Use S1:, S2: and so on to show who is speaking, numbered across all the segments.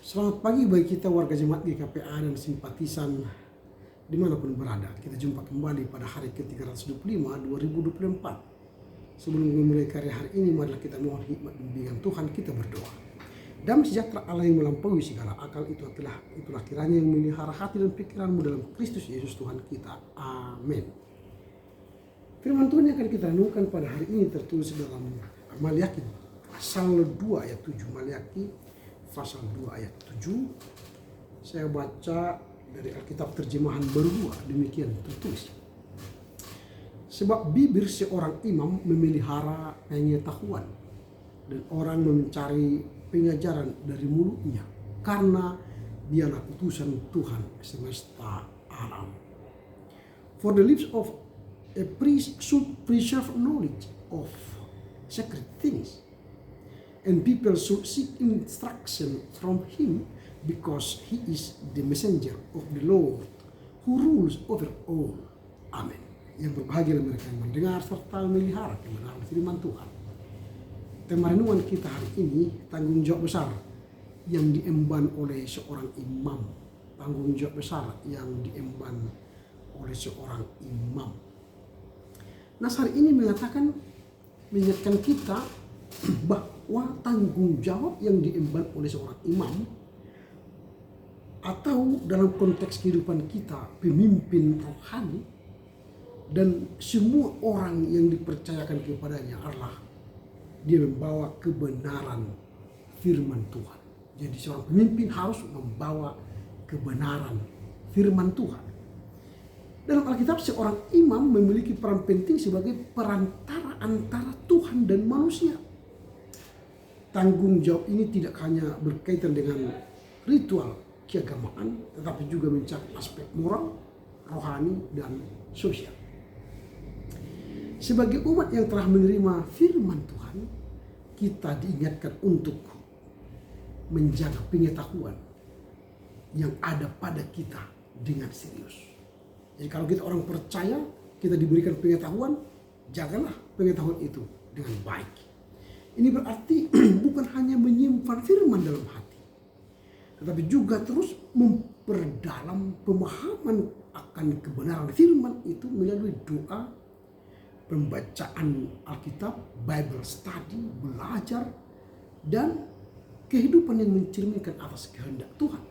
S1: Selamat pagi bagi kita warga jemaat GKPA dan simpatisan dimanapun berada. Kita jumpa kembali pada hari ke-325 2024. Sebelum memulai karya hari ini, marilah kita mohon hikmat bimbingan Tuhan. Kita berdoa. Damai sejahtera Allah yang melampaui segala akal itulah kiranya yang melihara hati dan pikiranmu dalam Kristus Yesus Tuhan kita. Amin. Firman Tuhan yang akan kita renungkan pada hari ini tertulis dalam Maliaki pasal 2 ayat 7. Maliaki pasal 2 ayat 7. Saya baca dari Alkitab terjemahan baru 2. Demikian tertulis. Sebab bibir seorang imam memelihara pengetahuan, dan orang mencari pengajaran dari mulutnya, karena dialah utusan Tuhan semesta alam. For the lips of a priest should preserve knowledge of sacred things, and people should seek instruction from him, because he is the messenger of the Lord who rules over all. Amin. Yang berbahagia mereka yang mendengar serta memelihara kebenaran firman Tuhan. Tema renungan kita hari ini, tanggung jawab besar yang diemban oleh seorang imam. Tanggung jawab besar yang diemban oleh seorang imam. Nas hari ini mengingatkan kita bahwa tanggung jawab yang diemban oleh seorang imam, atau dalam konteks kehidupan kita pemimpin rohani, dan semua orang yang dipercayakan kepadanya adalah dia membawa kebenaran firman Tuhan. Jadi seorang pemimpin harus membawa kebenaran firman Tuhan. Dalam Alkitab, seorang imam memiliki peran penting sebagai perantara antara Tuhan dan manusia. Tanggung jawab ini tidak hanya berkaitan dengan ritual keagamaan, tetapi juga mencakup aspek moral, rohani, dan sosial. Sebagai umat yang telah menerima firman Tuhan, kita diingatkan untuk menjaga pengetahuan yang ada pada kita dengan serius. Jadi kalau kita orang percaya, kita diberikan pengetahuan, jagalah pengetahuan itu dengan baik. Ini berarti bukan hanya menyimpan firman dalam hati, tetapi juga terus memperdalam pemahaman akan kebenaran firman itu melalui doa, pembacaan Alkitab, Bible study, belajar, dan kehidupan yang mencerminkan atas kehendak Tuhan.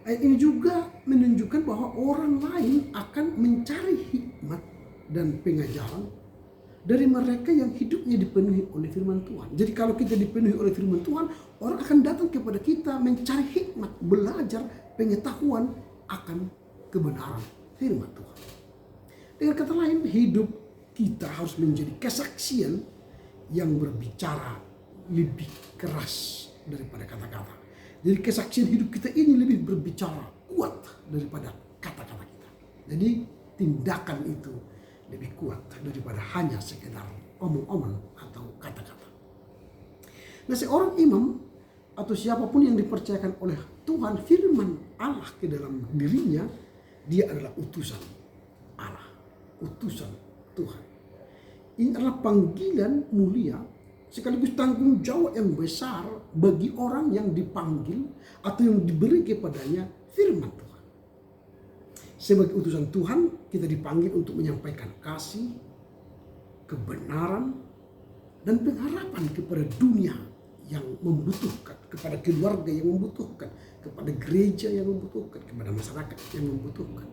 S1: Ayat ini juga menunjukkan bahwa orang lain akan mencari hikmat dan pengajaran dari mereka yang hidupnya dipenuhi oleh firman Tuhan. Jadi kalau kita dipenuhi oleh firman Tuhan, orang akan datang kepada kita mencari hikmat, belajar pengetahuan akan kebenaran firman Tuhan. Dengan kata lain, hidup kita harus menjadi kesaksian yang berbicara lebih keras daripada kata-kata. Jadi kesaksian hidup kita ini lebih berbicara kuat daripada kata-kata kita. Jadi tindakan itu lebih kuat daripada hanya sekedar omong-omong atau kata-kata. Nah, seorang imam atau siapapun yang dipercayakan oleh Tuhan firman Allah ke dalam dirinya, dia adalah utusan Allah, utusan Tuhan. Ini adalah panggilan mulia sekaligus tanggung jawab yang besar bagi orang yang dipanggil atau yang diberi kepadanya firman Tuhan. Sebagai utusan Tuhan, kita dipanggil untuk menyampaikan kasih, kebenaran, dan pengharapan kepada dunia yang membutuhkan, kepada keluarga yang membutuhkan, kepada gereja yang membutuhkan, kepada masyarakat yang membutuhkan.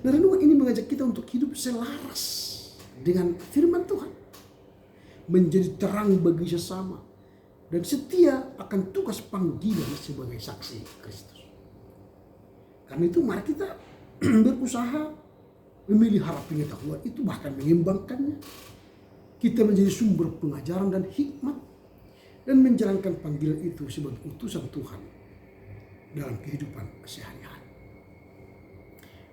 S1: Nah, renungan ini mengajak kita untuk hidup selaras dengan firman Tuhan, menjadi terang bagi sesama, dan setia akan tugas panggilan sebagai saksi Kristus. Karena itu mari kita berusaha memelihara pengetahuan itu, bahkan mengembangkannya. Kita menjadi sumber pengajaran dan hikmat, dan menjalankan panggilan itu sebagai utusan Tuhan dalam kehidupan sehari-hari.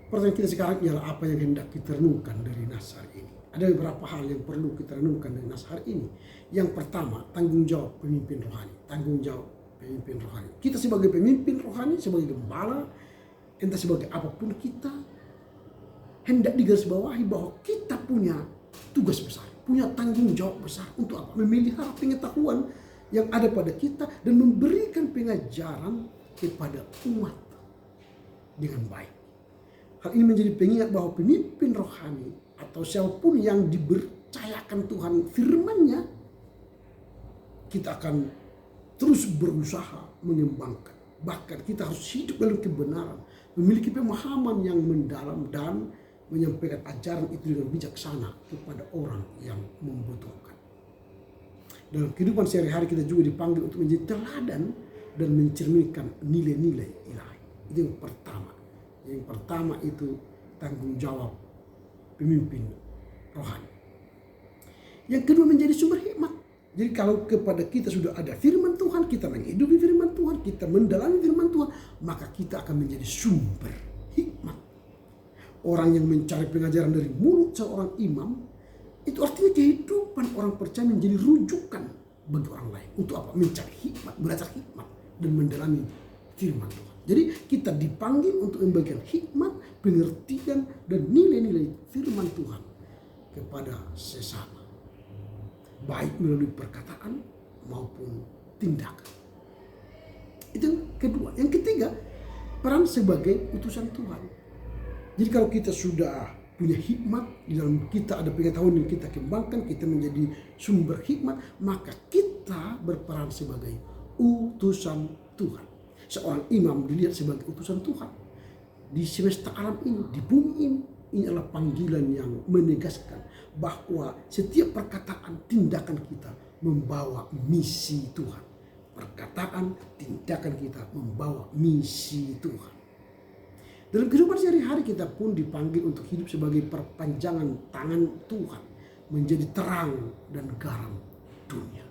S1: Pertanyaan kita sekarang ialah apa yang hendak kita renungkan dari nas hari ini. Ada beberapa hal yang perlu kita renungkan dari nas hari ini. Yang pertama, tanggung jawab pemimpin rohani. Tanggung jawab pemimpin rohani. Kita sebagai pemimpin rohani, sebagai gembala, entah sebagai apapun kita, hendak digarisbawahi bahwa kita punya tugas besar, punya tanggung jawab besar untuk apa? Memelihara pengetahuan yang ada pada kita dan memberikan pengajaran kepada umat dengan baik. Hal ini menjadi pengingat bahwa pemimpin rohani atau siapapun yang dipercayakan Tuhan firman-Nya, kita akan terus berusaha mengembangkan. Bahkan kita harus hidup dalam kebenaran, memiliki pemahaman yang mendalam dan menyampaikan ajaran itu dengan bijaksana kepada orang yang membutuhkan. Dalam kehidupan sehari-hari kita juga dipanggil untuk menjadi teladan dan mencerminkan nilai-nilai ilahi. Itu yang pertama. Yang pertama itu tanggung jawab pemimpin rohani. Yang kedua menjadi sumber hikmat. Jadi kalau kepada kita sudah ada firman Tuhan, kita menghidupi firman Tuhan, kita mendalami firman Tuhan, maka kita akan menjadi sumber hikmat. Orang yang mencari pengajaran dari mulut seorang imam, itu artinya kehidupan orang percaya menjadi rujukan bagi orang lain. Untuk apa? Mencari hikmat, belajar hikmat, dan mendalami firman Tuhan. Jadi kita dipanggil untuk membagikan hikmat, pengertian, dan nilai-nilai firman Tuhan kepada sesama. Baik melalui perkataan maupun tindakan. Itu yang kedua. Yang ketiga, peran sebagai utusan Tuhan. Jadi kalau kita sudah punya hikmat, di dalam kita ada pengetahuan yang kita kembangkan, kita menjadi sumber hikmat, maka kita berperan sebagai utusan Tuhan. Seorang imam dilihat sebagai utusan Tuhan. Di semesta alam ini, di bumi ini adalah panggilan yang menegaskan bahwa setiap perkataan, tindakan kita membawa misi Tuhan. Perkataan, tindakan kita membawa misi Tuhan. Dalam kehidupan sehari-hari kita pun dipanggil untuk hidup sebagai perpanjangan tangan Tuhan, menjadi terang dan garam dunia.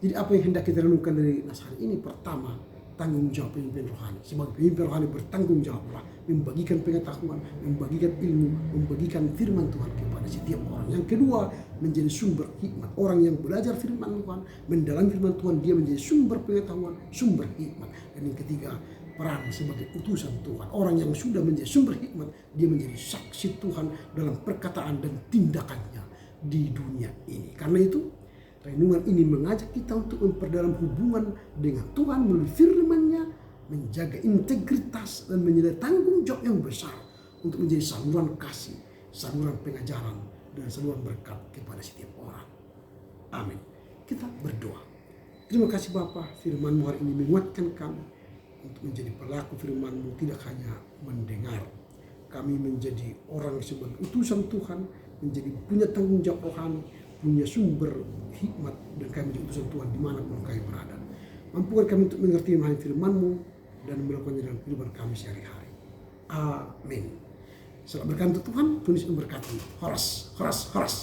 S1: Jadi apa yang hendak kita renungkan dari nas hari ini? Pertama, tanggung jawab pemimpin rohani. Sebagai pemimpin rohani bertanggung jawablah membagikan pengetahuan, membagikan ilmu, membagikan firman Tuhan kepada setiap orang. Yang kedua, menjadi sumber hikmat. Orang yang belajar firman Tuhan, mendalami firman Tuhan, dia menjadi sumber pengetahuan, sumber hikmat. Dan yang ketiga, peran sebagai utusan Tuhan. Orang yang sudah menjadi sumber hikmat, dia menjadi saksi Tuhan dalam perkataan dan tindakannya di dunia ini. Karena itu, renungan ini mengajak kita untuk memperdalam hubungan dengan Tuhan melalui firman-Nya, menjaga integritas dan menyadari tanggung jawab yang besar untuk menjadi saluran kasih, saluran pengajaran, dan saluran berkat kepada setiap orang. Amin. Kita berdoa. Terima kasih Bapa, firman-Mu hari ini menguatkan kami untuk menjadi pelaku firman-Mu, tidak hanya mendengar. Kami menjadi orang sebagai utusan Tuhan, menjadi punya tanggung jawab rohani, punya sumber hikmat, dan kami menjadi utusan Tuhan dimanapun kami berada. Mampukan kami untuk mengerti memahami firman-Mu dan melakukannya dalam kehidupan kami sehari-hari. Amin. Selamat berkat untuk Tuhan, Tuhan Yesus memberkati. Horas, horas, horas.